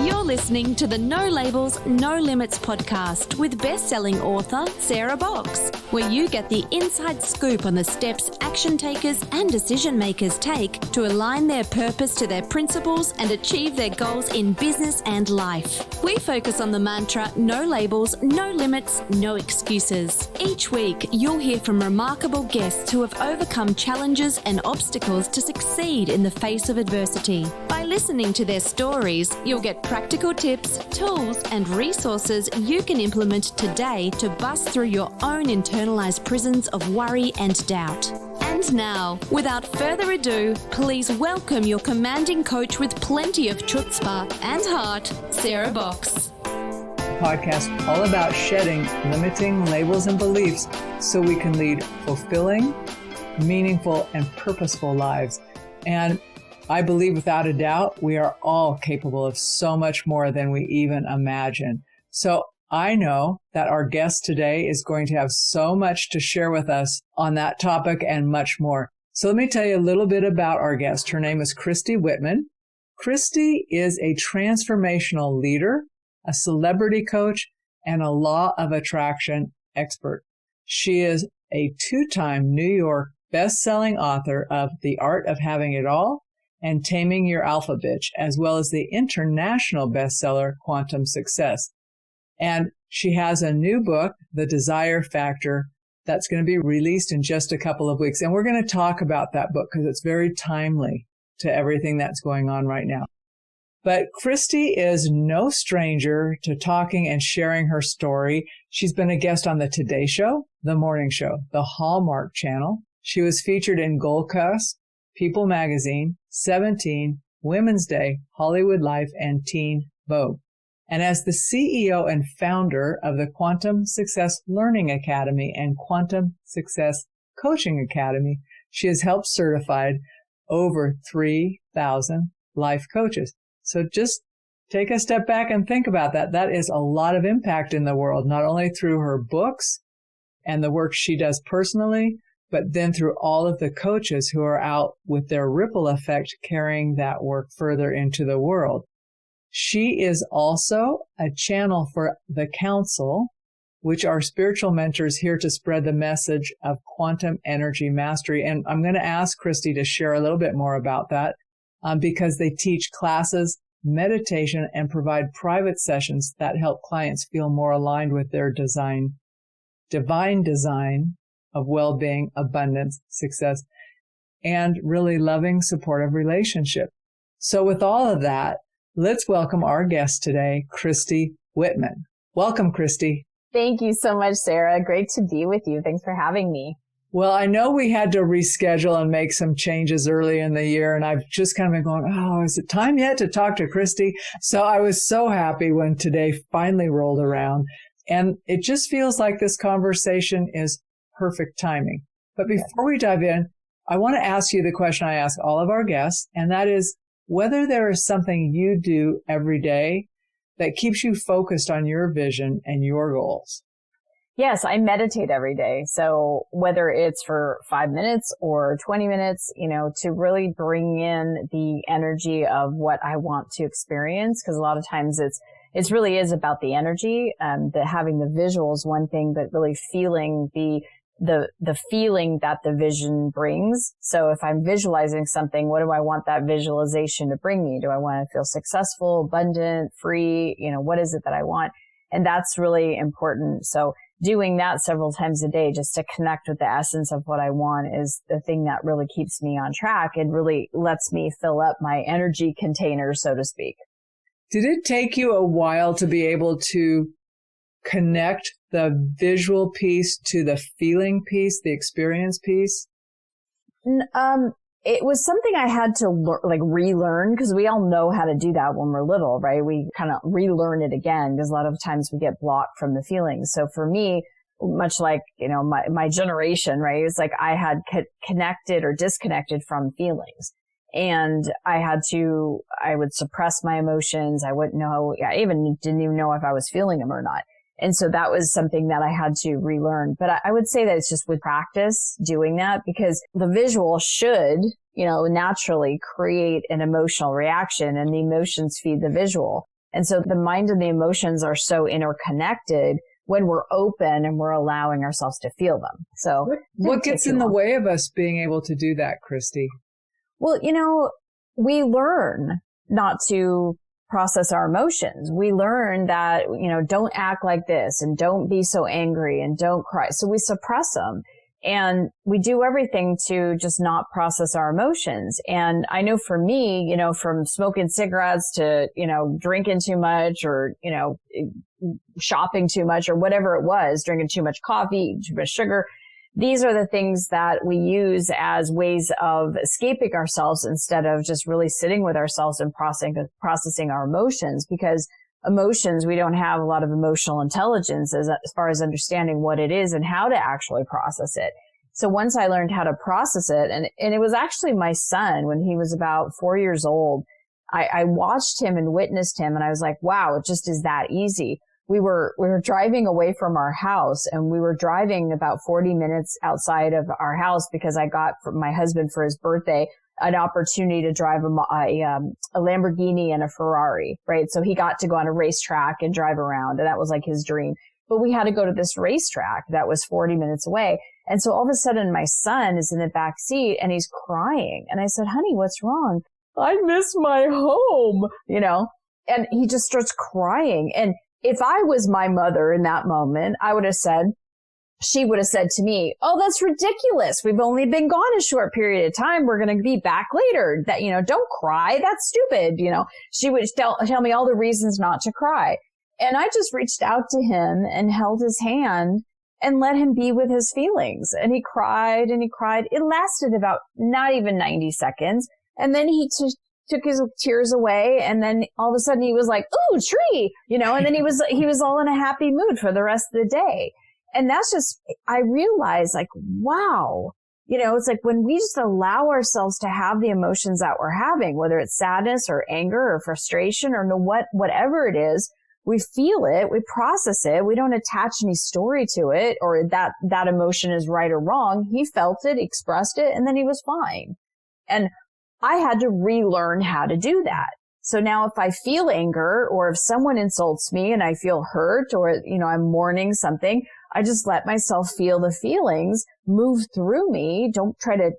You're listening to the No Labels, No Limits podcast with best-selling author Sarah Box, where you get the inside scoop on the steps action takers and decision makers take to align their purpose to their principles and achieve their goals in business and life. We focus on the mantra, no labels, no limits, no excuses. Each week, you'll hear from remarkable guests who have overcome challenges and obstacles to succeed in the face of adversity. By listening to their stories, you'll get practical tips, tools, and resources you can implement today to bust through your own internalized prisons of worry and doubt. And now, without further ado, please welcome your commanding coach with plenty of chutzpah and heart, Sarah Box. Podcast all about shedding limiting labels and beliefs so we can lead fulfilling, meaningful, and purposeful lives. And I believe without a doubt, we are all capable of so much more than we even imagine. So I know that our guest today is going to have so much to share with us on that topic and much more. So let me tell you a little bit about our guest. Her name is Christy Whitman. Christy is a transformational leader, a celebrity coach, and a law of attraction expert. She is a 2-time New York best-selling author of The Art of Having It All and Taming Your Alpha Bitch, as well as the international bestseller, Quantum Success. And she has a new book, The Desire Factor, that's going to be released in just a couple of weeks. And we're going to talk about that book because it's very timely to everything that's going on right now. But Christy is no stranger to talking and sharing her story. She's been a guest on the Today Show, The Morning Show, the Hallmark Channel. She was featured in Goalcast, People Magazine, 17, Women's Day, Hollywood Life, and Teen Vogue. And as the CEO and founder of the Quantum Success Learning Academy and Quantum Success Coaching Academy, she has helped certified over 3,000 life coaches. So just take a step back and think about that. That is a lot of impact in the world, not only through her books and the work she does personally, but then through all of the coaches who are out with their ripple effect, carrying that work further into the world. She is also a channel for the Council, which are spiritual mentors here to spread the message of quantum energy mastery. And I'm going to ask Christy to share a little bit more about that because they teach classes, meditation, and provide private sessions that help clients feel more aligned with their divine design of well-being, abundance, success, and really loving, supportive relationship. So with all of that, let's welcome our guest today, Christy Whitman. Welcome, Christy. Thank you so much, Sarah. Great to be with you. Thanks for having me. Well, I know we had to reschedule and make some changes early in the year, and I've just kind of been going, is it time yet to talk to Christy? So I was so happy when today finally rolled around, and it just feels like this conversation is perfect timing. But before we dive in, I want to ask you the question I ask all of our guests, and that is whether there is something you do every day that keeps you focused on your vision and your goals. Yes, I meditate every day. So whether it's for 5 minutes or 20 minutes, to really bring in the energy of what I want to experience, because a lot of times it really is about the energy, that having the visual is one thing, but really feeling the feeling that the vision brings. So if I'm visualizing something, what do I want that visualization to bring me? Do I want to feel successful, abundant, free? What is it that I want? And that's really important. So doing that several times a day just to connect with the essence of what I want is the thing that really keeps me on track and really lets me fill up my energy container, so to speak. Did it take you a while to be able to connect the visual piece to the feeling piece, the experience piece? It was something I had to relearn, because we all know how to do that when we're little, right? We kind of relearn it again because a lot of times we get blocked from the feelings. So for me, much like, my generation, right? It's like I had connected or disconnected from feelings. And I would suppress my emotions. I wouldn't know, I didn't even know if I was feeling them or not. And so that was something that I had to relearn. But I would say that it's just with practice doing that, because the visual should, naturally create an emotional reaction, and the emotions feed the visual. And so the mind and the emotions are so interconnected when we're open and we're allowing ourselves to feel them. So what gets in the way of us being able to do that, Christy? Well, we learn not to process our emotions. We learn that, don't act like this and don't be so angry and don't cry. So we suppress them. And we do everything to just not process our emotions. And I know for me, from smoking cigarettes to, drinking too much or, shopping too much or whatever it was, drinking too much coffee, too much sugar. These are the things that we use as ways of escaping ourselves instead of just really sitting with ourselves and processing our emotions, because emotions, we don't have a lot of emotional intelligence as far as understanding what it is and how to actually process it. So once I learned how to process it, and it was actually my son when he was about 4 years old, I watched him and witnessed him, and I was like, wow, it just is that easy. We were driving away from our house, and we were driving about 40 minutes outside of our house because I got from my husband for his birthday an opportunity to drive a Lamborghini and a Ferrari, right? So he got to go on a racetrack and drive around, and that was like his dream. But we had to go to this racetrack that was 40 minutes away. And so all of a sudden my son is in the back seat and he's crying. And I said, honey, what's wrong? I miss my home, and he just starts crying. And if I was my mother in that moment, she would have said to me, oh, that's ridiculous. We've only been gone a short period of time. We're going to be back later. That, don't cry. That's stupid. She would tell me all the reasons not to cry. And I just reached out to him and held his hand and let him be with his feelings. And he cried and he cried. It lasted about not even 90 seconds. And then he took his tears away. And then all of a sudden he was like, ooh, tree, and then he was all in a happy mood for the rest of the day. And that's just, I realized like, wow, it's like when we just allow ourselves to have the emotions that we're having, whether it's sadness or anger or frustration or whatever it is, we feel it, we process it, we don't attach any story to it or that emotion is right or wrong. He felt it, expressed it, and then he was fine. And I had to relearn how to do that. So now if I feel anger or if someone insults me and I feel hurt or, I'm mourning something, I just let myself feel the feelings move through me. Don't try to,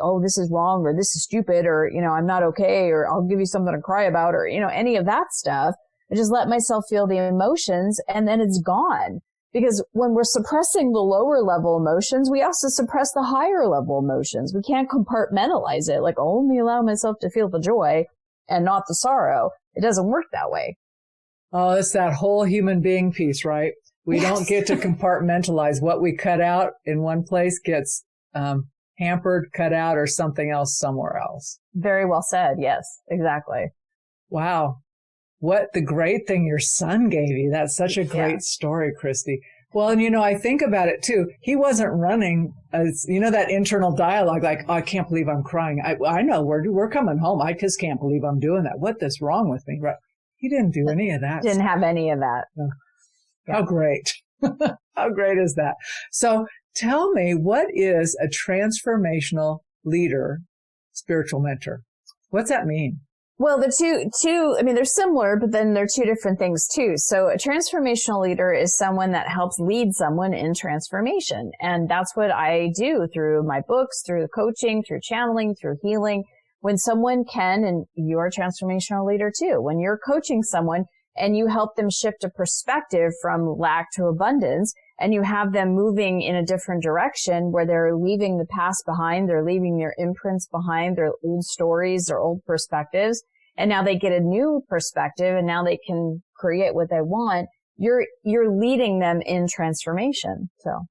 oh, this is wrong or this is stupid or, I'm not okay or I'll give you something to cry about or, any of that stuff. I just let myself feel the emotions and then it's gone. Because when we're suppressing the lower level emotions, we also suppress the higher level emotions. We can't compartmentalize it, like only allow myself to feel the joy and not the sorrow. It doesn't work that way. Oh, it's that whole human being piece, right? We don't get to compartmentalize. What we cut out in one place gets hampered, cut out, or something else somewhere else. Very well said. Yes, exactly. Wow. What the great thing your son gave you. That's such a great story, Christy. Well, and I think about it too. He wasn't running, that internal dialogue, like, oh, I can't believe I'm crying. I know we're coming home. I just can't believe I'm doing that. What is wrong with me? Right. He didn't do any of that. Didn't have any of that. No. How great. How great is that? So tell me, what is a transformational leader, spiritual mentor? What's that mean? Well, the two, they're similar, but then they're two different things too. So a transformational leader is someone that helps lead someone in transformation. And that's what I do through my books, through coaching, through channeling, through healing. When someone can, and you're a transformational leader too, when you're coaching someone and you help them shift a perspective from lack to abundance, and you have them moving in a different direction where they're leaving the past behind, they're leaving their imprints behind, their old stories, their old perspectives, and now they get a new perspective and now they can create what they want. You're leading them in transformation. So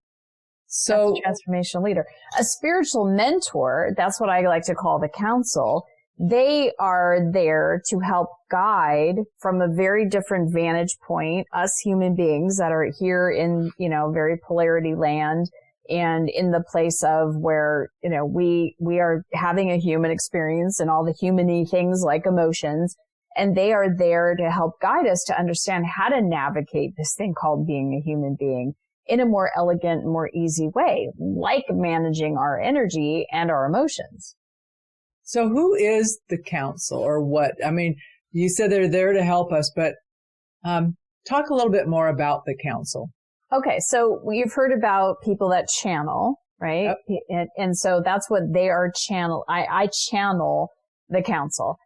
that's a transformational leader. A spiritual mentor, that's what I like to call the counsel. They are there to help guide from a very different vantage point, us human beings that are here in, very polarity land and in the place of where, we are having a human experience and all the human-y things like emotions. And they are there to help guide us to understand how to navigate this thing called being a human being in a more elegant, more easy way, like managing our energy and our emotions. So who is the counsel or what? You said they're there to help us, but talk a little bit more about the council. Okay, so you've heard about people that channel, right? Yep. And so that's what they are channel. I channel the council.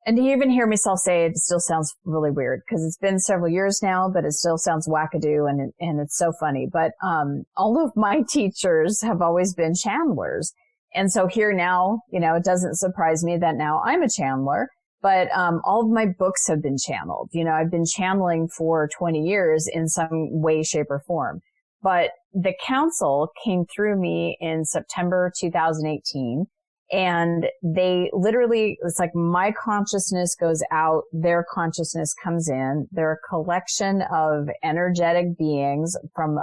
And to even hear myself say it still sounds really weird because it's been several years now, but it still sounds wackadoo and it's so funny. But all of my teachers have always been channelers. And so here now, it doesn't surprise me that now I'm a channeler, but all of my books have been channeled. I've been channeling for 20 years in some way, shape, or form. But the council came through me in September 2018. And they literally, it's like my consciousness goes out, their consciousness comes in. They're a collection of energetic beings from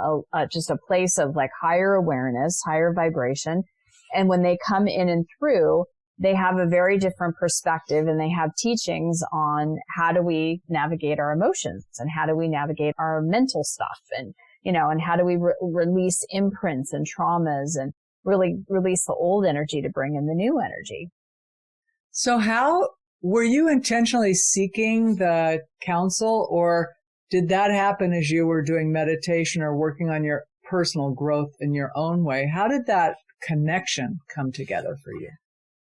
just a place of like higher awareness, higher vibration. And when they come in and through, they have a very different perspective and they have teachings on how do we navigate our emotions and how do we navigate our mental stuff and, and how do we release imprints and traumas and really release the old energy to bring in the new energy. So how were you intentionally seeking the counsel, or did that happen as you were doing meditation or working on your personal growth in your own way? How did that connection come together for you?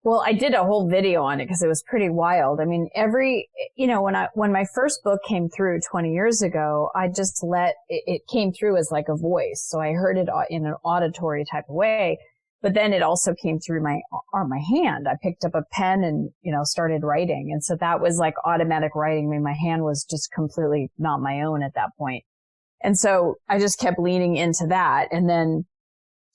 Well, I did a whole video on it because it was pretty wild. I mean, when my first book came through 20 years ago, I just it came through as like a voice. So I heard it in an auditory type of way, but then it also came through my hand. I picked up a pen and, started writing. And so that was like automatic writing. I mean, my hand was just completely not my own at that point. And so I just kept leaning into that. And then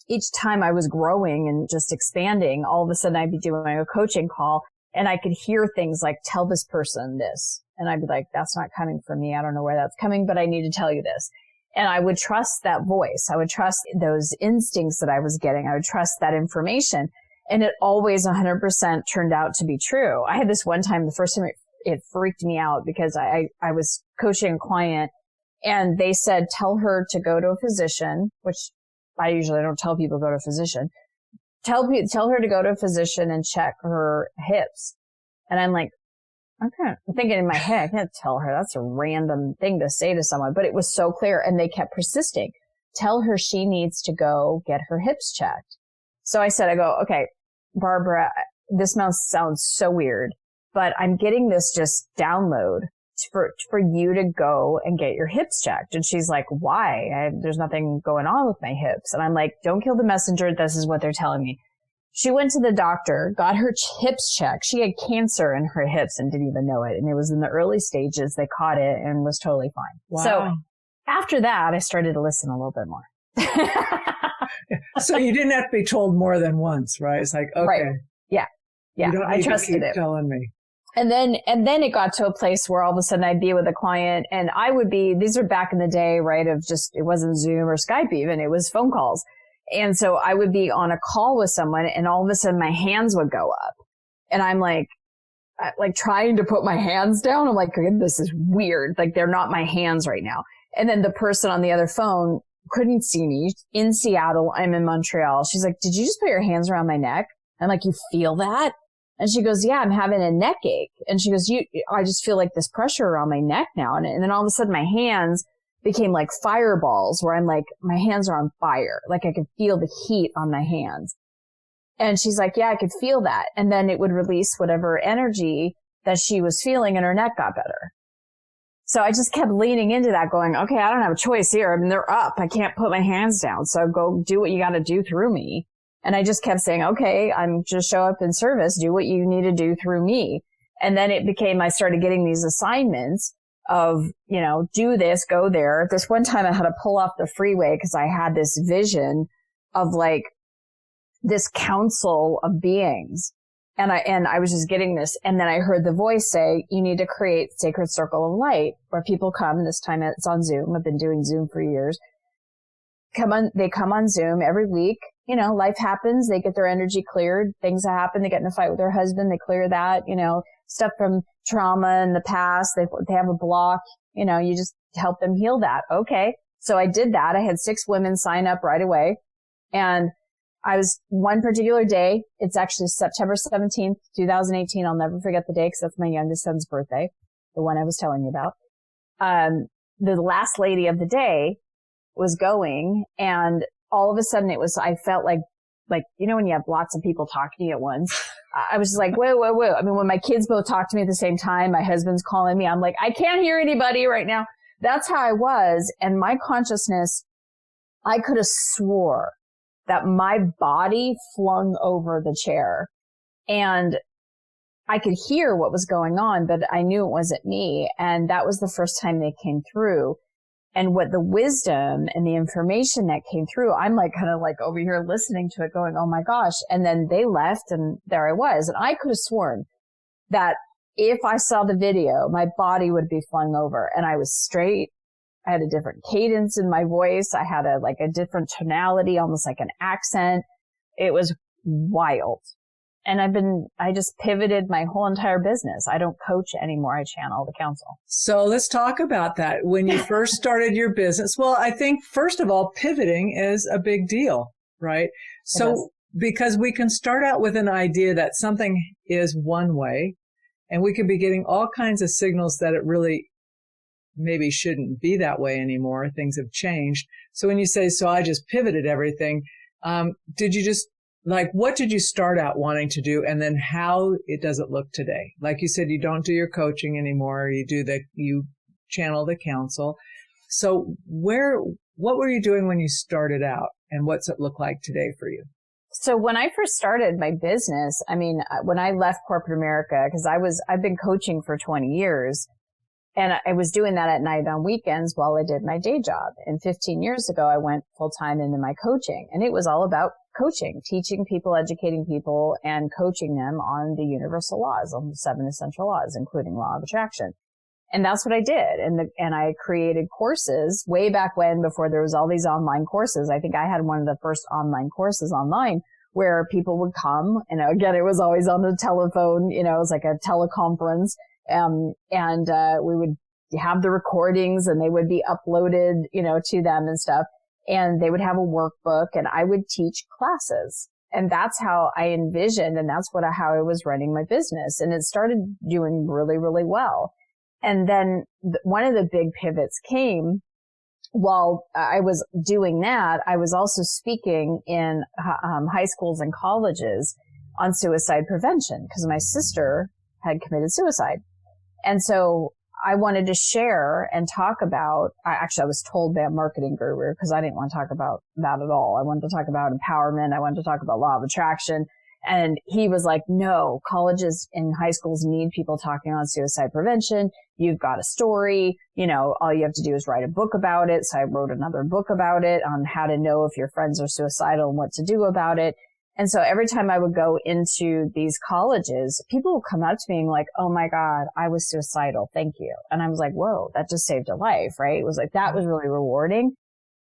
each time I was growing and just expanding, all of a sudden I'd be doing a coaching call and I could hear things like, tell this person this. And I'd be like, that's not coming from me. I don't know where that's coming, but I need to tell you this. And I would trust that voice. I would trust those instincts that I was getting. I would trust that information. And it always 100% turned out to be true. I had this one time, the first time it freaked me out because I was coaching a client and they said, tell her to go to a physician, which I usually don't tell people to go to a physician. Tell her to go to a physician and check her hips. And I'm like, okay. I'm thinking in my head, I can't tell her. That's a random thing to say to someone. But it was so clear. And they kept persisting. Tell her she needs to go get her hips checked. So I go, okay, Barbara, this sounds so weird, but I'm getting this just download for you to go and get your hips checked. And she's like, why? There's nothing going on with my hips. And I'm like, don't kill the messenger. This is what they're telling me. She went to the doctor, got her hips checked. She had cancer in her hips and didn't even know it. And it was in the early stages. They caught it and was totally fine. Wow. So after that, I started to listen a little bit more. So you didn't have to be told more than once, right? It's like, okay. Right. Yeah. You don't need I trusted to keep it. telling me. And then it got to a place where all of a sudden I'd be with a client and these are back in the day, right? Of just, it wasn't Zoom or Skype even, it was phone calls. And so I would be on a call with someone and all of a sudden my hands would go up and I'm like trying to put my hands down. I'm like, this is weird. Like they're not my hands right now. And then the person on the other phone couldn't see me in Seattle. I'm in Montreal. She's like, did you just put your hands around my neck? I'm like, you feel that? And she goes, yeah, I'm having a neck ache. And she goes, I just feel like this pressure around my neck now. And then all of a sudden my hands became like fireballs where I'm like, my hands are on fire. Like I could feel the heat on my hands. And she's like, yeah, I could feel that. And then it would release whatever energy that she was feeling and her neck got better. So I just kept leaning into that going, okay, I don't have a choice here. I mean, they're up. I can't put my hands down. So go do what you got to do through me. And I just kept saying, okay, I'm just show up in service, do what you need to do through me. And then I started getting these assignments of, do this, go there. This one time I had to pull off the freeway because I had this vision of like this council of beings. And I was just getting this. And then I heard the voice say, you need to create Sacred Circle of Light where people come. This time it's on Zoom. I've been doing Zoom for years. They come on Zoom every week. Life happens. They get their energy cleared. Things happen. They get in a fight with their husband. They clear that, stuff from trauma in the past. They have a block, you just help them heal that. Okay. So I did that. I had 6 women sign up right away and I was one particular day. It's actually September 17th, 2018. I'll never forget the day because that's my youngest son's birthday, the one I was telling you about. The last lady of the day was going, and all of a sudden I felt like, when you have lots of people talking to you at once, I was just like, whoa. I mean, when my kids both talk to me at the same time, my husband's calling me, I'm like, I can't hear anybody right now. That's how I was. And my consciousness, I could have swore that my body flung over the chair, and I could hear what was going on, but I knew it wasn't me. And that was the first time they came through. And what the wisdom and the information that came through, I'm like kind of like over here listening to it going, oh my gosh. And then they left and there I was. And I could have sworn that if I saw the video, my body would be flung over, and I was straight. I had a different cadence in my voice. I had a different tonality, almost like an accent. It was wild. And I just pivoted my whole entire business. I don't coach anymore. I channel the counsel. So let's talk about that. When you first started your business, well, I think first of all, pivoting is a big deal, right? So because we can start out with an idea that something is one way, and we could be getting all kinds of signals that it really maybe shouldn't be that way anymore. Things have changed. So when you say, so I just pivoted everything, did you just what did you start out wanting to do? And then how does it look today? Like you said, you don't do your coaching anymore. You channel the counsel. So what were you doing when you started out, and what's it look like today for you? So when I first started my business, I mean, when I left corporate America, because I've been coaching for 20 years, and I was doing that at night on weekends while I did my day job. And 15 years ago, I went full time into my coaching, and it was all about coaching, teaching people, educating people, and coaching them on the universal laws, on the 7 essential laws, including law of attraction. And that's what I did. And I created courses way back when, before there was all these online courses. I think I had one of the first online courses online where people would come, and again, it was always on the telephone, it was like a teleconference. We would have the recordings, and they would be uploaded, to them and stuff. And they would have a workbook, and I would teach classes. And that's how I envisioned, and that's how I was running my business. And it started doing really, really well. And then one of the big pivots came while I was doing that. I was also speaking in high schools and colleges on suicide prevention, because my sister had committed suicide. And so I wanted to share and talk about, I was told by a marketing guru, because I didn't want to talk about that at all. I wanted to talk about empowerment. I wanted to talk about law of attraction. And he was like, no, colleges and high schools need people talking on suicide prevention. You've got a story, all you have to do is write a book about it. So I wrote another book about it on how to know if your friends are suicidal and what to do about it. And so every time I would go into these colleges, people would come up to me and like, oh my God, I was suicidal. Thank you. And I was like, whoa, that just saved a life, right? It was like, that was really rewarding.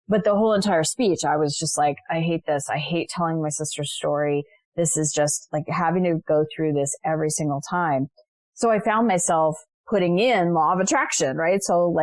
But the whole entire speech, I was just like, I hate this. I hate telling my sister's story. This is just like having to go through this every single time. So I found myself putting in law of attraction, right? So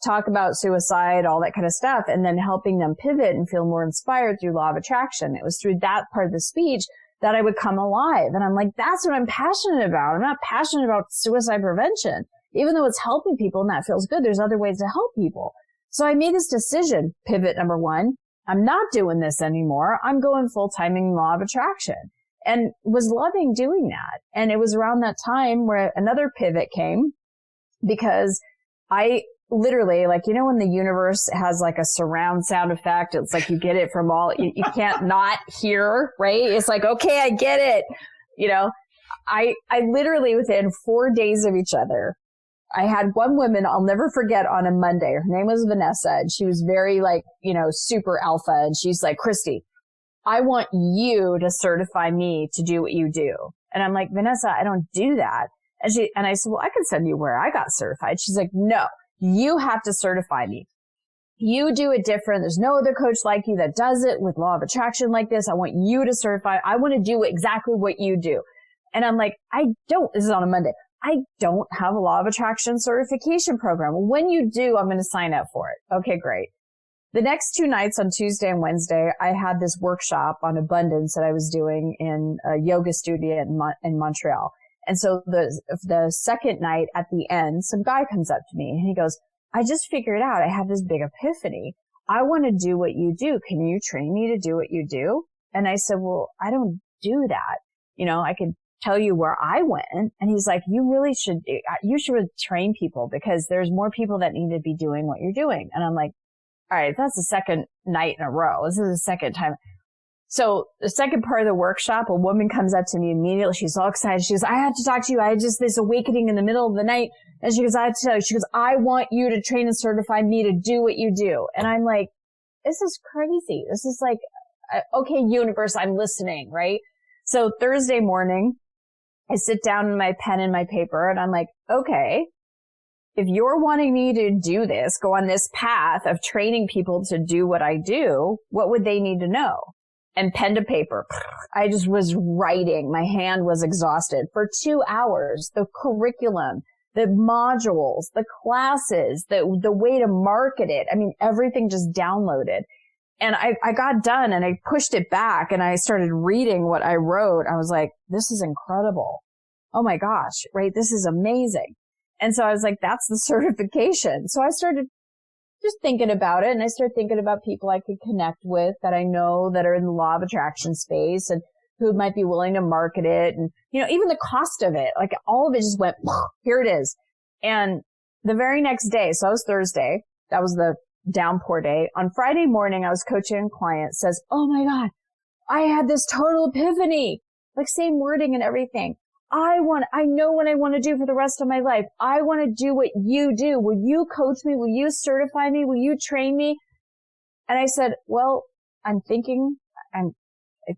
talk about suicide, all that kind of stuff, and then helping them pivot and feel more inspired through law of attraction. It was through that part of the speech that I would come alive. And I'm like, that's what I'm passionate about. I'm not passionate about suicide prevention. Even though it's helping people and that feels good, there's other ways to help people. So I made this decision, pivot number one. I'm not doing this anymore. I'm going full-time in law of attraction, and was loving doing that. And it was around that time where another pivot came, because I literally, when the universe has like a surround sound effect, it's like you get it from you can't not hear, right? It's like, okay, I get it. I literally within 4 days of each other, I had one woman I'll never forget on a Monday. Her name was Vanessa, and she was very super alpha. And she's like, Christy, I want you to certify me to do what you do. And I'm like, Vanessa, I don't do that. And I said, well, I can send you where I got certified. She's like, no, you have to certify me. You do it different. There's no other coach like you that does it with law of attraction like this. I want you to certify. I want to do exactly what you do. And I'm like, this is on a Monday. I don't have a law of attraction certification program. When you do, I'm going to sign up for it. Okay, great. the next 2 nights on Tuesday and Wednesday, I had this workshop on abundance that I was doing in a yoga studio in Montreal. And so the second night at the end, some guy comes up to me and he goes, I just figured out I have this big epiphany. I want to do what you do. Can you train me to do what you do? And I said, well, I don't do that. I could tell you where I went. And he's like, you should train people because there's more people that need to be doing what you're doing. And I'm like, all right, that's the second night in a row. This is the second time. So the second part of the workshop, a woman comes up to me immediately. She's all excited. She goes, I have to talk to you. I had just this awakening in the middle of the night. And she goes, I have to tell you, she goes, I want you to train and certify me to do what you do. And I'm like, this is crazy. This is like, okay, universe, I'm listening, right? So Thursday morning, I sit down with my pen and my paper and I'm like, okay, if you're wanting me to do this, go on this path of training people to do what I do, what would they need to know? And pen to paper. I just was writing. My hand was exhausted for 2 hours. The curriculum, the modules, the classes, the way to market it. I mean, everything just downloaded. And I got done and I pushed it back and I started reading what I wrote. I was like, this is incredible. Oh my gosh, right? This is amazing. And so I was like, that's the certification. So I started just thinking about it. And I started thinking about people I could connect with that I know that are in the law of attraction space and who might be willing to market it. And, even the cost of it, like all of it just went, here it is. And the very next day, so that was Thursday. That was the downpour day. On Friday morning, I was coaching a client says, oh my God, I had this total epiphany, like same wording and everything. I know what I want to do for the rest of my life. I want to do what you do. Will you coach me? Will you certify me? Will you train me? And I said, well, I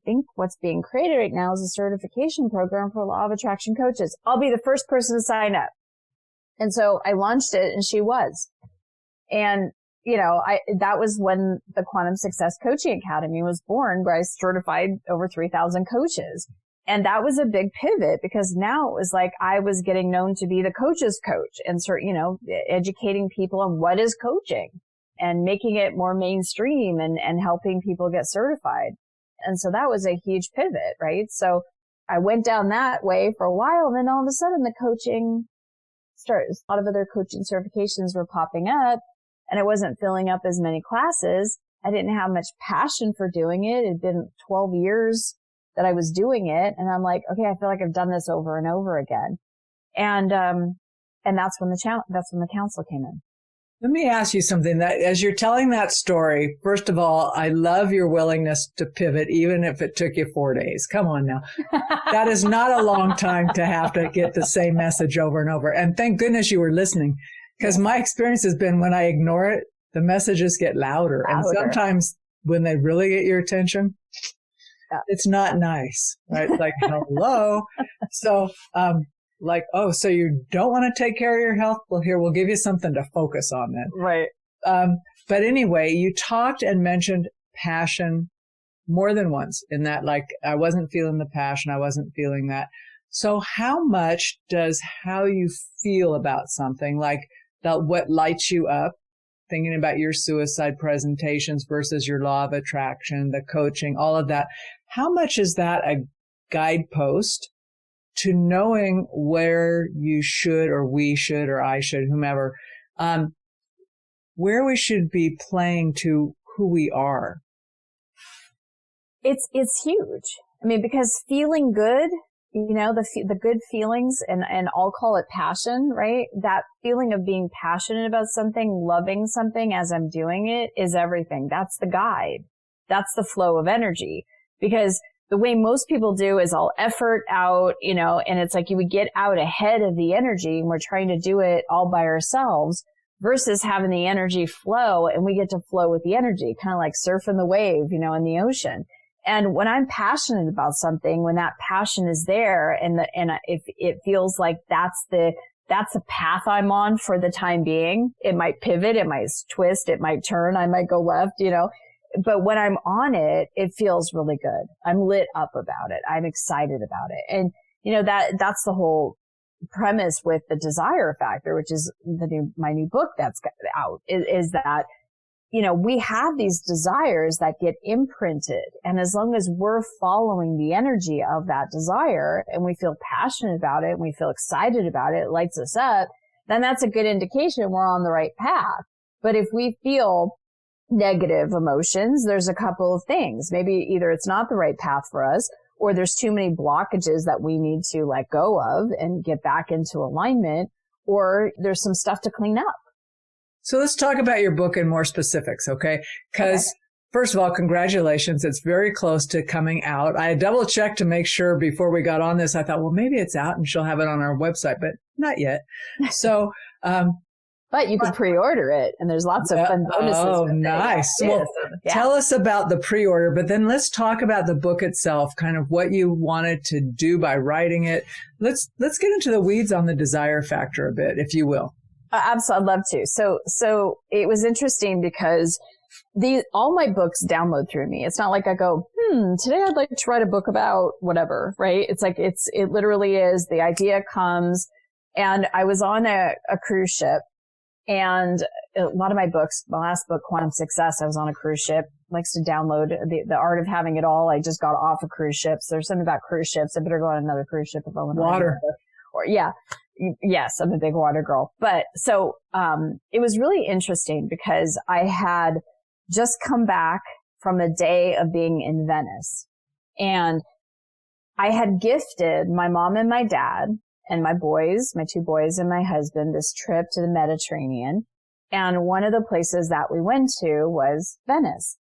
think what's being created right now is a certification program for law of attraction coaches. I'll be the first person to sign up. And so I launched it and she was. And, that was when the Quantum Success Coaching Academy was born, where I certified over 3,000 coaches. And that was a big pivot because now it was like I was getting known to be the coach's coach and educating people on what is coaching and making it more mainstream and helping people get certified. And so that was a huge pivot, right? So I went down that way for a while and then all of a sudden the coaching started. A lot of other coaching certifications were popping up and I wasn't filling up as many classes. I didn't have much passion for doing it. It had been 12 years that I was doing it. And I'm like, okay, I feel like I've done this over and over again. And that's when the council came in. Let me ask you something. That as you're telling that story, first of all, I love your willingness to pivot, even if it took you 4 days. Come on now. That is not a long time to have to get the same message over and over. And thank goodness you were listening, because my experience has been when I ignore it, the messages get louder. And sometimes when they really get your attention, it's not nice, right? Like, hello. So, so you don't want to take care of your health? Well, here, we'll give you something to focus on then. Right. But anyway, you talked and mentioned passion more than once in that, like, I wasn't feeling the passion. I wasn't feeling that. So how much does how you feel about something, like what lights you up, thinking about your suicide presentations versus your law of attraction, the coaching, all of that, how much is that a guidepost to knowing where you should or we should or I should, whomever, where we should be playing to who we are? It's huge. I mean, because feeling good, the good feelings and I'll call it passion, right? That feeling of being passionate about something, loving something as I'm doing it is everything. That's the guide. That's the flow of energy. Because the way most people do is all effort out, and it's like you would get out ahead of the energy and we're trying to do it all by ourselves versus having the energy flow and we get to flow with the energy, kind of like surfing the wave, in the ocean. And when I'm passionate about something, when that passion is there and if it feels like that's the path I'm on for the time being, it might pivot, it might twist, it might turn, I might go left, but when I'm on it, it feels really good. I'm lit up about it. I'm excited about it. And, that's the whole premise with the desire factor, which is my new book that's out is that, we have these desires that get imprinted. And as long as we're following the energy of that desire and we feel passionate about it and we feel excited about it, it lights us up, then that's a good indication we're on the right path. But if we feel negative emotions, there's a couple of things. Maybe either it's not the right path for us, or there's too many blockages that we need to let go of and get back into alignment, or there's some stuff to clean up. So let's talk about your book in more specifics, okay? Because first of all, congratulations. It's very close to coming out. I double checked to make sure before we got on this. I thought, well, maybe it's out and she'll have it on our website, but not yet. So, but you can pre-order it, and there's lots of fun bonuses. Oh, nice. Well, tell us about the pre-order, but then let's talk about the book itself, kind of what you wanted to do by writing it. Let's get into the weeds on the desire factor a bit, if you will. Absolutely. I'd love to. So it was interesting because all my books download through me. It's not like I go, today I'd like to write a book about whatever, right? It's like, it literally is, the idea comes. And I was on a cruise ship, and a lot of my books, my last book, Quantum Success, I was on a cruise ship. Likes to download the art of having it all. I just got off of cruise ships. There's something about cruise ships. I better go on another cruise ship if I want to water. Yes, I'm a big water girl. But so, it was really interesting because I had just come back from a day of being in Venice, and I had gifted my mom and my dad and my two boys and my husband this trip to the Mediterranean. And one of the places that we went to was Venice.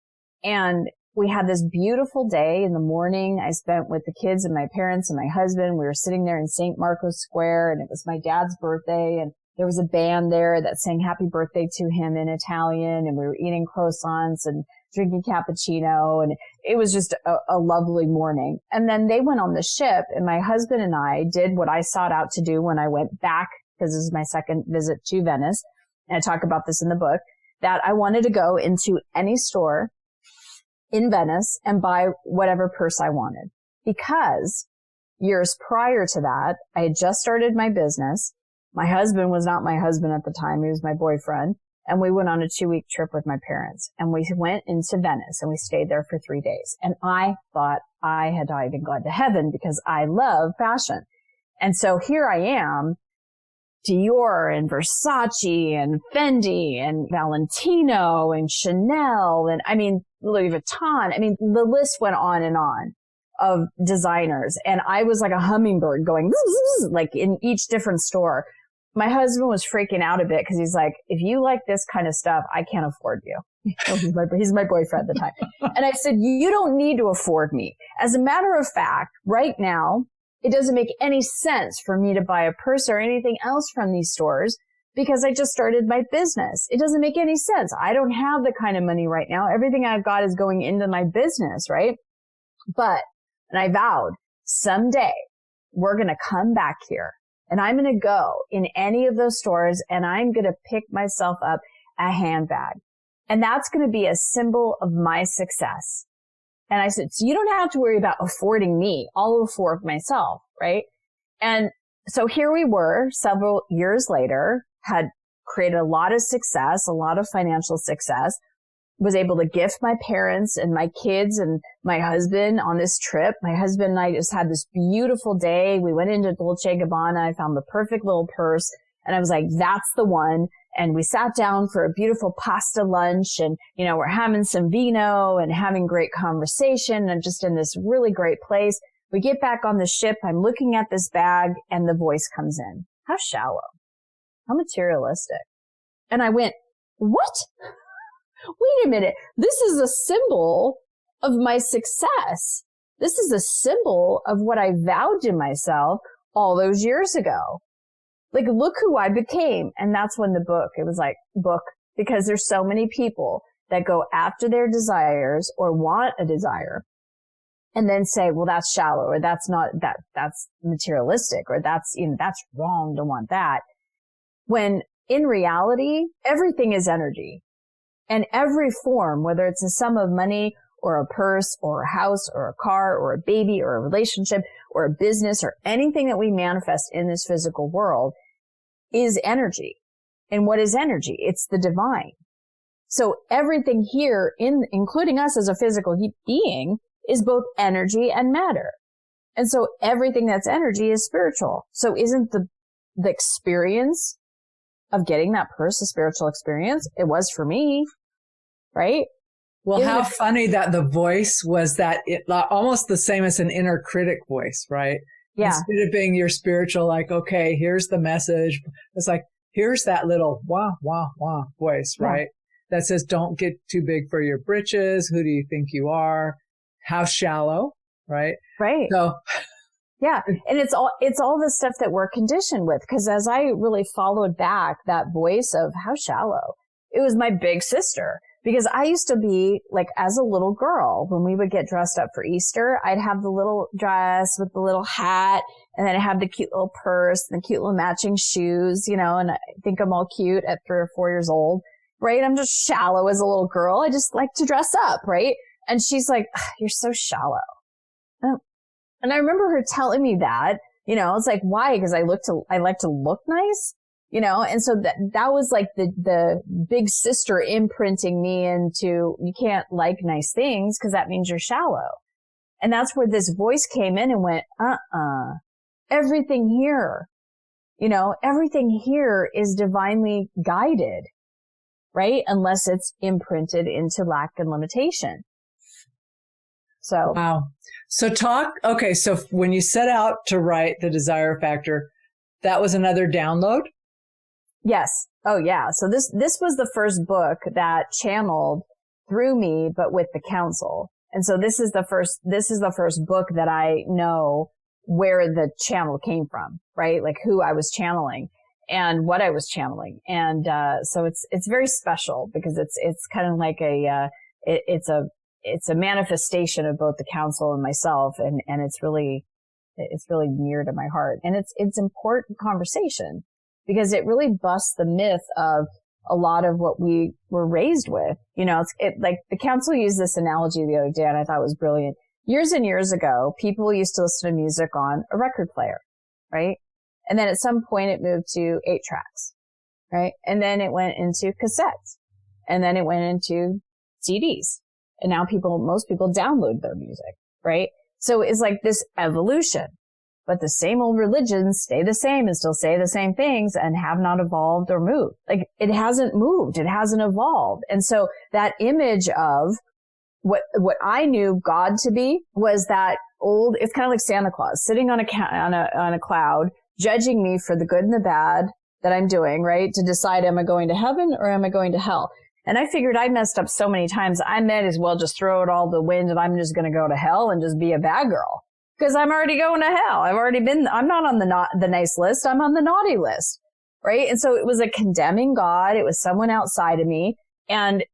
And we had this beautiful day in the morning. I spent with the kids and my parents and my husband. We were sitting there in St. Marco's Square, and it was my dad's birthday, and there was a band there that sang happy birthday to him in Italian, and we were eating croissants and drinking cappuccino, and it was just a lovely morning. And then they went on the ship, and my husband and I did what I sought out to do when I went back, because this is my second visit to Venice, and I talk about this in the book, that I wanted to go into any store in Venice and buy whatever purse I wanted. Because years prior to that, I had just started my business. My husband was not my husband at the time. He was my boyfriend. And we went on a 2-week trip with my parents. And we went into Venice and we stayed there for 3 days. And I thought I had died and gone to heaven because I love fashion. And so here I am, Dior and Versace and Fendi and Valentino and Chanel and Louis Vuitton. The list went on and on of designers. And I was like a hummingbird going like in each different store. My husband was freaking out a bit because he's like, if you like this kind of stuff, I can't afford you. He's my boyfriend at the time. And I said, you don't need to afford me. As a matter of fact, right now, it doesn't make any sense for me to buy a purse or anything else from these stores because I just started my business. It doesn't make any sense. I don't have the kind of money right now. Everything I've got is going into my business, right? And I vowed someday we're going to come back here and I'm going to go in any of those stores and I'm going to pick myself up a handbag. And that's going to be a symbol of my success. And I said, so you don't have to worry about affording me. I'll afford myself, right? And so here we were several years later, had created a lot of success, a lot of financial success, was able to gift my parents and my kids and my husband on this trip. My husband and I just had this beautiful day. We went into Dolce & Gabbana. I found the perfect little purse and I was like, that's the one. And we sat down for a beautiful pasta lunch and, we're having some vino and having great conversation and just in this really great place. We get back on the ship. I'm looking at this bag and the voice comes in. How shallow, how materialistic. And I went, what? Wait a minute. This is a symbol of my success. This is a symbol of what I vowed to myself all those years ago. Like, look who I became. And that's when it was like, book, because there's so many people that go after their desires or want a desire and then say, well, that's shallow or that's materialistic or that's wrong to want that. When in reality, everything is energy and every form, whether it's a sum of money or a purse or a house or a car or a baby or a relationship or a business or anything that we manifest in this physical world is energy. And what is energy? It's the divine. So everything here, including us as a physical being, is both energy and matter. And so everything that's energy is spiritual. So isn't the experience of getting that purse a spiritual experience? It was for me, right? Well, how funny that the voice was that it almost the same as an inner critic voice, right? Yeah. Instead of being your spiritual, like, okay, here's the message. It's like, here's that little wah, wah, wah voice, right? That says, don't get too big for your britches. Who do you think you are? How shallow, right? Right. So, yeah. And it's all the stuff that we're conditioned with. Cause as I really followed back that voice of how shallow, it was my big sister. Because I used to be like, as a little girl, when we would get dressed up for Easter, I'd have the little dress with the little hat, and then I have the cute little purse and the cute little matching shoes, you know, and I think I'm all cute at 3 or 4 years old, right? I'm just shallow as a little girl. I just like to dress up, right? And she's like, you're so shallow. And I remember her telling me that, you know, it's like, why? Because I like to look nice. You know, and so that was like the big sister imprinting me into, you can't like nice things because that means you're shallow. And that's where this voice came in and went, everything here, you know, everything here is divinely guided, right? Unless it's imprinted into lack and limitation. So. Wow. So so when you set out to write The Desire Factor, that was another download? Yes. Oh yeah. So this was the first book that channeled through me, but with the counsel. And so this is the first book that I know where the channel came from, right? Like who I was channeling and what I was channeling. And, so it's very special because it's kind of like it's a manifestation of both the counsel and myself. And it's really near to my heart. And it's important conversation. Because it really busts the myth of a lot of what we were raised with. You know, like the council used this analogy the other day and I thought it was brilliant. Years and years ago, people used to listen to music on a record player, right? And then at some point it moved to 8 tracks, right? And then it went into cassettes and then it went into CDs. And now most people download their music, right? So it's like this evolution. But the same old religions stay the same and still say the same things and have not evolved or moved. Like it hasn't moved. It hasn't evolved. And so that image of what I knew God to be was that old, it's kind of like Santa Claus sitting on a cloud, judging me for the good and the bad that I'm doing, right? To decide, am I going to heaven or am I going to hell? And I figured I messed up so many times. I might as well just throw it all to the wind and I'm just going to go to hell and just be a bad girl. Because I'm already going to hell. I'm not on the nice list. I'm on the naughty list. Right. And so it was a condemning God. It was someone outside of me. And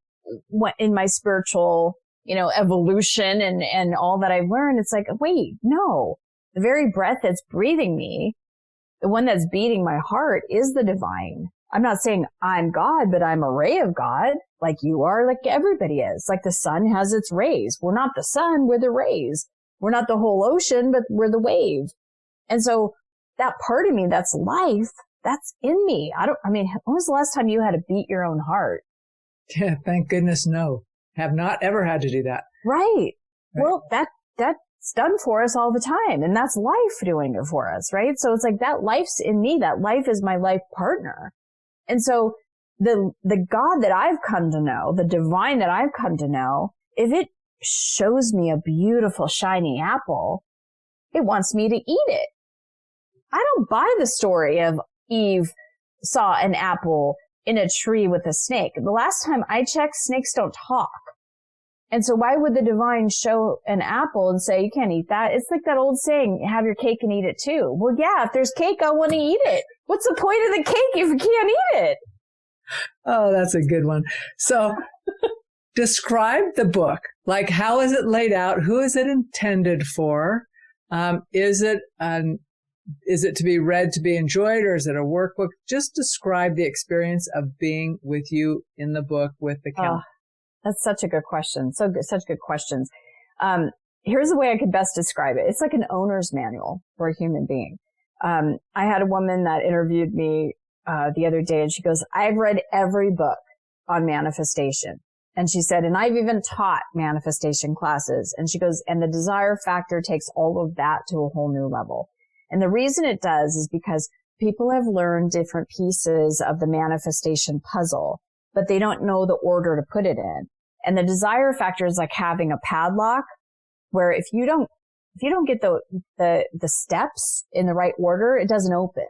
in my spiritual, you know, evolution and all that I've learned, it's like, wait, no, the very breath that's breathing me, the one that's beating my heart is the divine. I'm not saying I'm God, but I'm a ray of God like you are, like everybody is. Like the sun has its rays. We're not the sun, we're the rays. We're not the whole ocean, but we're the wave. And so that part of me, that's life, that's in me. When was the last time you had to beat your own heart? Yeah, thank goodness, no. Have not ever had to do that. Right. Well, that's done for us all the time. And that's life doing it for us, right? So it's like that life's in me. That life is my life partner. And so the God that I've come to know, the divine that I've come to know, if it shows me a beautiful shiny apple, it wants me to eat it. I don't buy the story of Eve saw an apple in a tree with a snake. The last time I checked, snakes don't talk. And so why would the divine show an apple and say, you can't eat that? It's like that old saying, have your cake and eat it too. Well, yeah, if there's cake, I want to eat it. What's the point of the cake if you can't eat it? Oh, that's a good one. So describe the book. Like, how is it laid out? Who is it intended for? Is it to be read to be enjoyed, or is it a workbook? Just describe the experience of being with you in the book with the count. That's such a good question. Such good questions. Here's the way I could best describe it. It's like an owner's manual for a human being. I had a woman that interviewed me the other day, and she goes, I've read every book on manifestation. And she said, and I've even taught manifestation classes. And she goes, and the desire factor takes all of that to a whole new level. And the reason it does is because people have learned different pieces of the manifestation puzzle, but they don't know the order to put it in. And the desire factor is like having a padlock where if you don't get the steps in the right order, it doesn't open.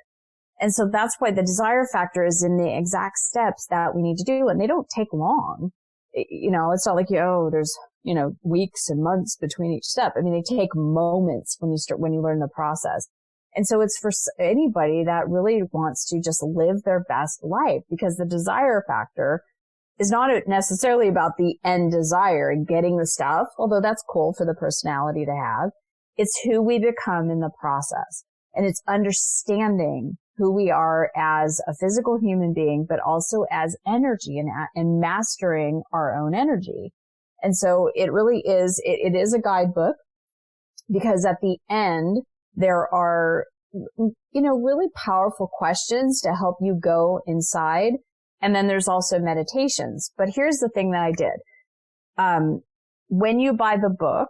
And so that's why the desire factor is in the exact steps that we need to do. And they don't take long. It's not like, there's, weeks and months between each step. I mean, they take moments when you learn the process. And so it's for anybody that really wants to just live their best life, because the desire factor is not necessarily about the end desire and getting the stuff, although that's cool for the personality to have. It's who we become in the process. And it's understanding who we are as a physical human being, but also as energy and mastering our own energy. And so it really is, it is a guidebook, because at the end, there are, really powerful questions to help you go inside. And then there's also meditations. But here's the thing that I did. When you buy the book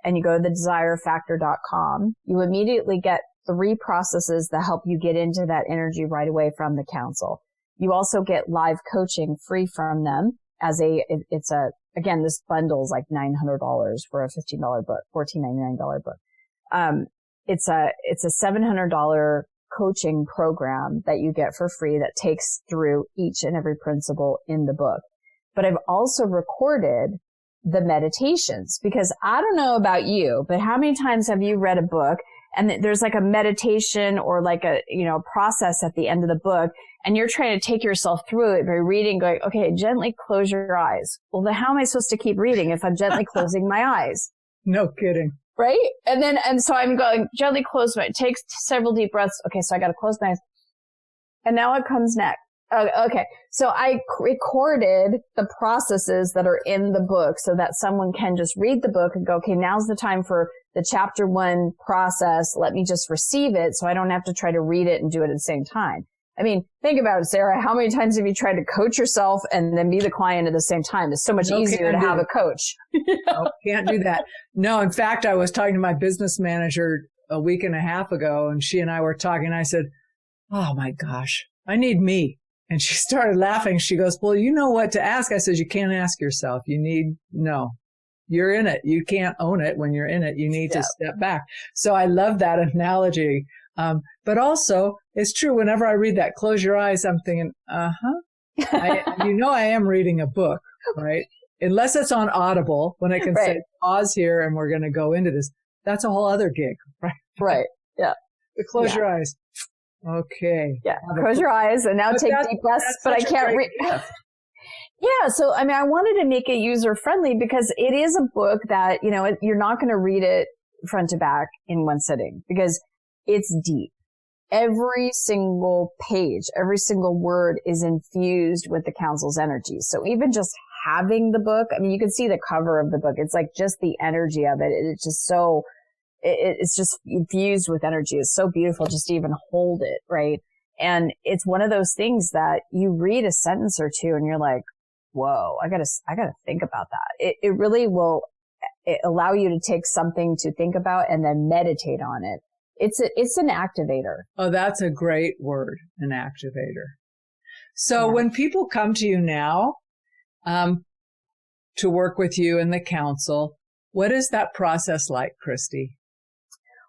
and you go to thedesirefactor.com, you immediately get 3 processes that help you get into that energy right away from the council. You also get live coaching free from them again, this bundle is like $900 for a $15 book, $14.99 book. It's a $700 coaching program that you get for free that takes through each and every principle in the book. But I've also recorded the meditations, because I don't know about you, but how many times have you read a book and there's like a meditation or like a process at the end of the book, and you're trying to take yourself through it by reading, going, okay, gently close your eyes. Well, then how am I supposed to keep reading if I'm gently closing my eyes? No kidding. Right? And so I'm going, gently close it takes several deep breaths. Okay, so I got to close my eyes. And now what comes next? Okay. So I recorded the processes that are in the book so that someone can just read the book and go, okay, now's the time for the chapter 1 process. Let me just receive it so I don't have to try to read it and do it at the same time. I mean, think about it, Sarah. How many times have you tried to coach yourself and then be the client at the same time? It's so much easier to have a coach. No, can't do that. No, in fact, I was talking to my business manager a week and a half ago, and she and I were talking. I said, oh my gosh, I need me. And she started laughing. She goes, well, you know what to ask. I said, you can't ask yourself. You're in it. You can't own it when you're in it. You need to step back. So I love that analogy. But also it's true. Whenever I read that, close your eyes, I'm thinking, I am reading a book, right? Unless it's on Audible, when I can say pause here and we're going to go into this. That's a whole other gig, right? Right. Yeah. But close your eyes. Okay. Yeah. Close your eyes and now take deep breaths, but I can't read. Yeah. So, I mean, I wanted to make it user friendly because it is a book that, you're not going to read it front to back in one sitting because it's deep. Every single page, every single word is infused with the council's energy. So even just having the book, I mean, you can see the cover of the book. It's like just the energy of it. It's just so, it's just infused with energy. It's so beautiful just to even hold it, right? And it's one of those things that you read a sentence or two and you're like, whoa, I gotta think about that. It really will allow you to take something to think about and then meditate on it. It's an activator. Oh, that's a great word, an activator. So when people come to you now, to work with you in the council, what is that process like, Christy?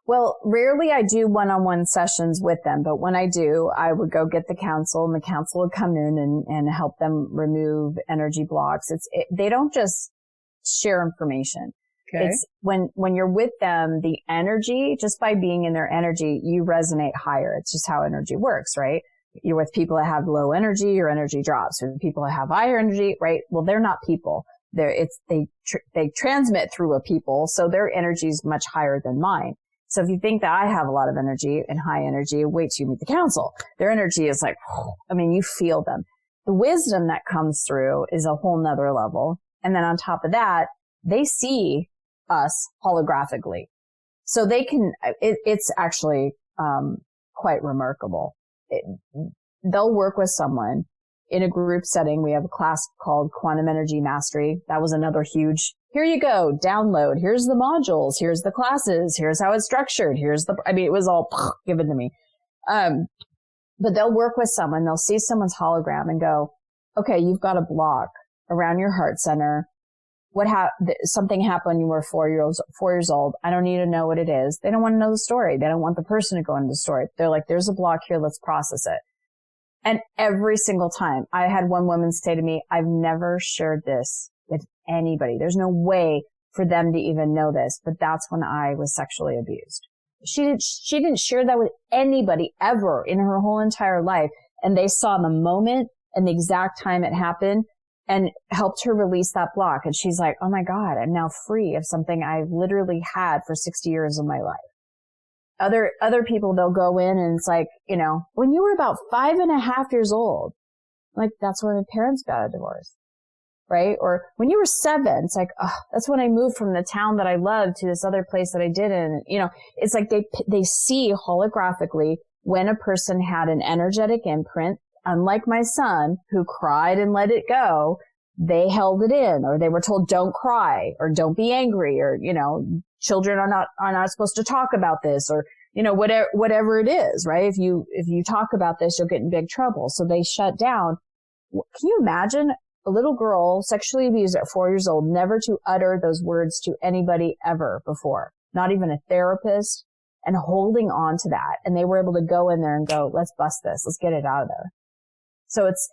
Well, rarely I do one-on-one sessions with them, but when I do, I would go get the council and the council would come in and help them remove energy blocks. They don't just share information. Okay. It's when you're with them, the energy, just by being in their energy, you resonate higher. It's just how energy works, right? You're with people that have low energy, your energy drops. With people that have higher energy, right? Well, they're not people. They transmit through a people, so their energy is much higher than mine. So if you think that I have a lot of energy and high energy, wait till you meet the council. Their energy is like, you feel them. The wisdom that comes through is a whole nother level. And then on top of that, they see us holographically. So they can, it's actually, quite remarkable. They'll work with someone in a group setting, we have a class called Quantum Energy Mastery. That was another huge, here you go, download. Here's the modules. Here's the classes. Here's how it's structured. It was all given to me. But they'll work with someone. They'll see someone's hologram and go, okay, you've got a block around your heart center. Something happened when you were 4 years old. I don't need to know what it is. They don't want to know the story. They don't want the person to go into the story. They're like, there's a block here. Let's process it. And every single time I had one woman say to me, I've never shared this with anybody. There's no way for them to even know this, but that's when I was sexually abused. She didn't share that with anybody ever in her whole entire life. And they saw the moment and the exact time it happened and helped her release that block. And she's like, oh my God, I'm now free of something I literally had for 60 years of my life. Other people, they'll go in and it's like, when you were about 5.5 years old, like that's when my parents got a divorce, right? Or when you were 7, it's like, oh, that's when I moved from the town that I loved to this other place that I didn't. It's like they see holographically when a person had an energetic imprint. Unlike my son who cried and let it go, they held it in, or they were told don't cry or don't be angry, or, children are not supposed to talk about this, or, whatever it is, right? If you talk about this, you'll get in big trouble. So they shut down. Can you imagine a little girl sexually abused at 4 years old, never to utter those words to anybody ever before, not even a therapist, and holding on to that. And they were able to go in there and go, let's bust this. Let's get it out of there. So it's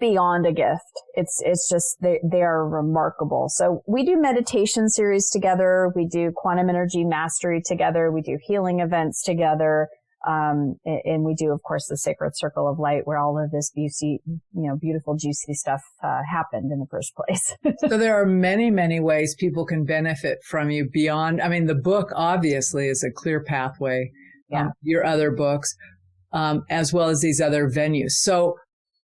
beyond a gift. It's just, they are remarkable. So we do meditation series together. We do quantum energy mastery together. We do healing events together. And we do, of course, the Sacred Circle of Light, where all of this beautiful, juicy stuff, happened in the first place. So there are many, many ways people can benefit from you beyond, the book obviously is a clear pathway. Yeah. Your other books, as well as these other venues. So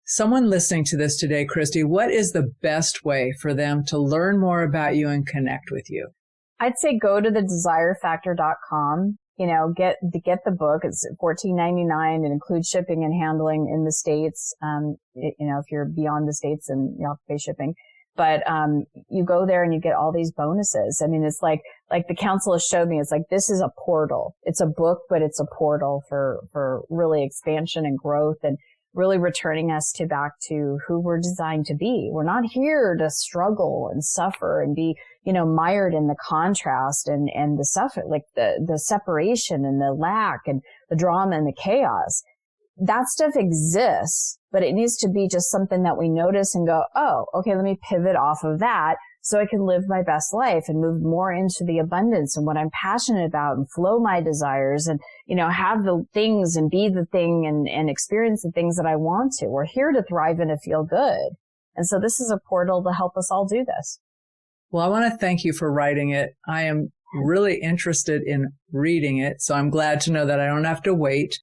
someone listening to this today, Christy, what is the best way for them to learn more about you and connect with you? I'd say go to thedesirefactor.com. Get the book. It's $14.99 and includes shipping and handling in the States. If you're beyond the States, and you have to pay shipping. But, you go there and you get all these bonuses. It's like the council has showed me, it's like, this is a portal. It's a book, but it's a portal for really expansion and growth, and really returning us back to who we're designed to be. We're not here to struggle and suffer and be, mired in the contrast and the suffer, like the separation and the lack and the drama and the chaos. That stuff exists, but it needs to be just something that we notice and go, oh, okay, let me pivot off of that so I can live my best life and move more into the abundance and what I'm passionate about, and flow my desires, and, have the things and be the thing and experience the things that I want to. We're here to thrive and to feel good. And so this is a portal to help us all do this. Well, I want to thank you for writing it. I am really interested in reading it, so I'm glad to know that I don't have to wait.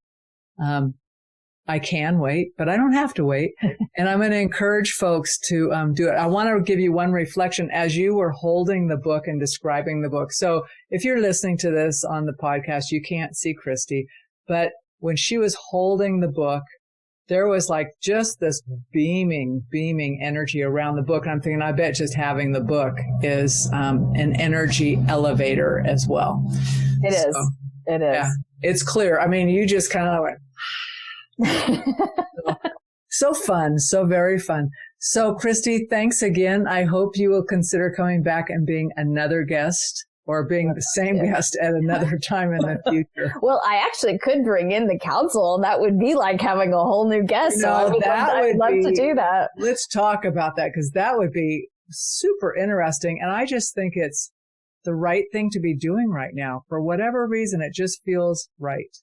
I can wait, but I don't have to wait. And I'm going to encourage folks to do it. I want to give you one reflection as you were holding the book and describing the book. So if you're listening to this on the podcast, you can't see Christy, but when she was holding the book, there was like just this beaming energy around the book. And I'm thinking, I bet just having the book is an energy elevator as well. It is. Yeah, it's clear. You just kind of went, so fun, so very fun. So Christy, thanks again. I hope you will consider coming back and being another guest, or being the same guest at another time in the future. Well, I actually could bring in the council. That would be like having a whole new guest. So I would love to do that. Let's talk about that, because that would be super interesting. And I just think it's the right thing to be doing right now. For whatever reason, it just feels right.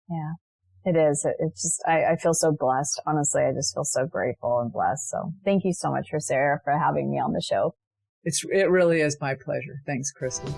Yeah. It is. It's just, I feel so blessed. Honestly, I just feel so grateful and blessed. So thank you so much, Sarah, for having me on the show. It really is my pleasure. Thanks, Christy.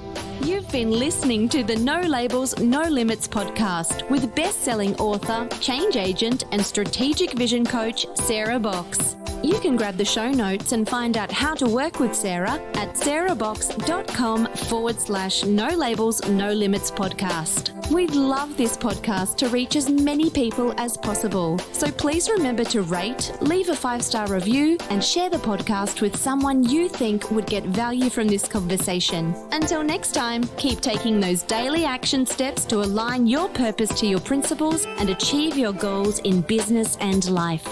You've been listening to the No Labels, No Limits podcast with best-selling author, change agent, and strategic vision coach, Sarah Box. You can grab the show notes and find out how to work with Sarah at sarahbox.com/No Labels, No Limits podcast. We'd love this podcast to reach as many people as possible. So please remember to rate, leave a 5-star review, and share the podcast with someone you think would get value from this conversation. Until next time, keep taking those daily action steps to align your purpose to your principles and achieve your goals in business and life.